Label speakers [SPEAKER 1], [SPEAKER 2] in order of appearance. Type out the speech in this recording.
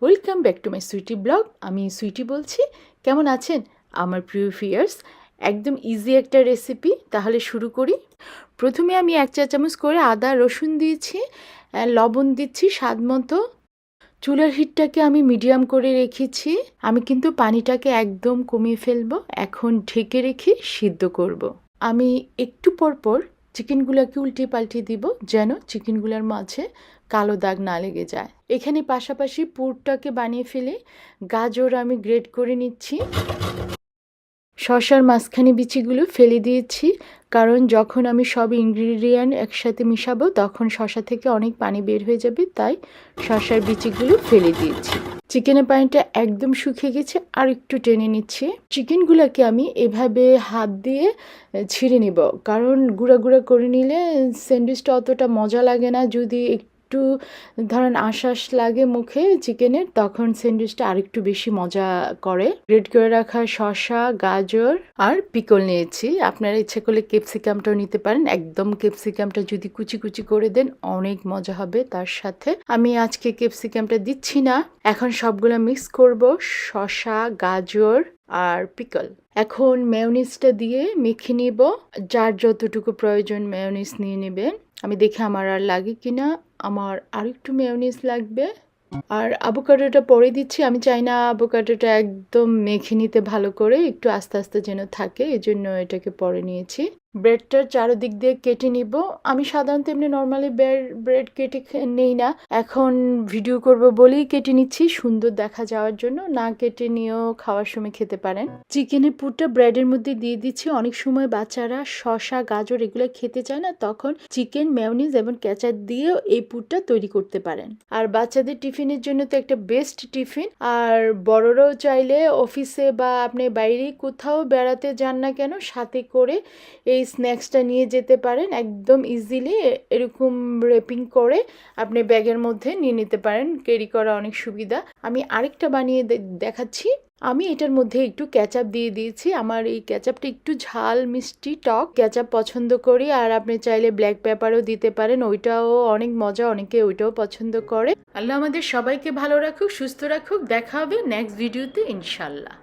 [SPEAKER 1] Welcome back to my Sweety blog. আমি সুইটি বলছি। কেমন আছেন আমার প্রিয় ভিউয়ার্স? একদম ইজি একটা রেসিপি, তাহলে শুরু করি। প্রথমে আমি 1 চা চামচ করে আদা রসুন দিয়েছি, লবণ দিচ্ছি স্বাদ মতো। চুলার হিটটাকে আমি মিডিয়াম করে রেখেছি। আমি কিন্তু পানিটাকে একদম কমিয়ে ফেলবো। এখন ঢেকে রেখে সিদ্ধ করব। আমি একটু পর পর চিকেনগুলোকে উল্টে পাল্টে দিব, যেন চিকেনগুলোর মাঝে কালো দাগ না লেগে যায়। এখানে পাশাপাশি পুরটাকে বানিয়ে ফেলে গাজর আমি গ্রেট করে নিচ্ছি। শসার মাঝখানে বিচিগুলো ফেলে দিয়েছি, কারণ যখন আমি সব ইনগ্রিডিয়েন্ট একসাথে মিশাবো তখন শসা থেকে অনেক পানি বের হয়ে যাবে, তাই শসার বিচিগুলো ফেলে দিয়েছি। চিকেনের পানিটা একদম শুকিয়ে গেছে, আর একটু টেনে নিচ্ছি। চিকেনগুলোকে আমি এভাবে হাত দিয়ে ছিঁড়ে নিব, কারণ গুঁড়া গুঁড়া করে নিলে স্যান্ডউইচটা অতটা মজা লাগে না। যদি একটু ধরেন আশ্বাস লাগে মুখে চিকেনের, তখন স্যান্ডউইচটা আরেকটু বেশি মজা করে। গ্রেট করে রাখা শসা, গাজর আর পিকল নিয়েছি। আপনারা ইচ্ছে করলে ক্যাপসিকামটাও নিতে পারেন। একদম ক্যাপসিকামটা যদি কুচি কুচি করে দেন অনেক মজা হবে তার সাথে। আমি আজকে ক্যাপসিকামটা দিচ্ছি না। এখন সবগুলো মিক্স করব, শসা, গাজর আর পিকল। এখন মেয়োনিজটা দিয়ে মেখে নিব। যার যতটুকু প্রয়োজন মেয়োনিজ নিয়ে নেবেন। আমি দেখি আমার আর লাগে কিনা। আমার আরেকটু মেয়োনিজ লাগবে। আর আভোকাডোটা পরে দিচ্ছি। আমি চাই না আভোকাডোটা একদম মেখে নিতে ভালো করে, একটু আস্তে আস্তে যেন থাকে, এজন্য এটাকে পরে নিয়েছি। ব্রেডটার চারদিক দিয়ে কেটে নিব। আমি সাধারণত এমনি নর্মালি ব্রেড কেটে নেই না, এখন ভিডিও করব বলেই কেটে নিচ্ছি সুন্দর দেখা যাওয়ার জন্য। না কেটে নিয়েও খাওয়ার সময় খেতে পারেন। চিকেনের পুরটা ব্রেডের মধ্যে দিয়ে দিচ্ছি। অনেক সময় বাচ্চারা শসা, গাজর এগুলো খেতে চায় না, তখন চিকেন, মেয়োনিজ এবং কেচাপ দিয়েও এই পুরটা তৈরি করতে পারেন। আর বাচ্চাদের টিফিনের জন্য তো একটা বেস্ট টিফিন। আর বড়রাও চাইলে অফিসে বা আপনি বাইরে কোথাও বেড়াতে যান না কেন, সাথে করে এই স্ন্যাক্সটা নিয়ে যেতে পারেন। একদম ইজিলি এরকম র্যাপিং করে আপনি ব্যাগের মধ্যে নিয়ে নিতে পারেন। ক্যারি করা অনেক সুবিধা। আমি আরেকটা বানিয়ে দেখাচ্ছি। আমি এটার মধ্যে একটু কেচাপ দিয়ে দিয়েছি। আমার এই কেচাপটা একটু ঝাল, মিষ্টি, টক কেচাপ পছন্দ করি। আর আপনি চাইলে ব্ল্যাক পেপারও দিতে পারেন, ওইটাও অনেক মজা, অনেকে ওইটাও পছন্দ করে। আল্লাহ আমাদের সবাইকে ভালো রাখুক, সুস্থ রাখুক। দেখা হবে নেক্সট ভিডিওতে ইনশাল্লাহ।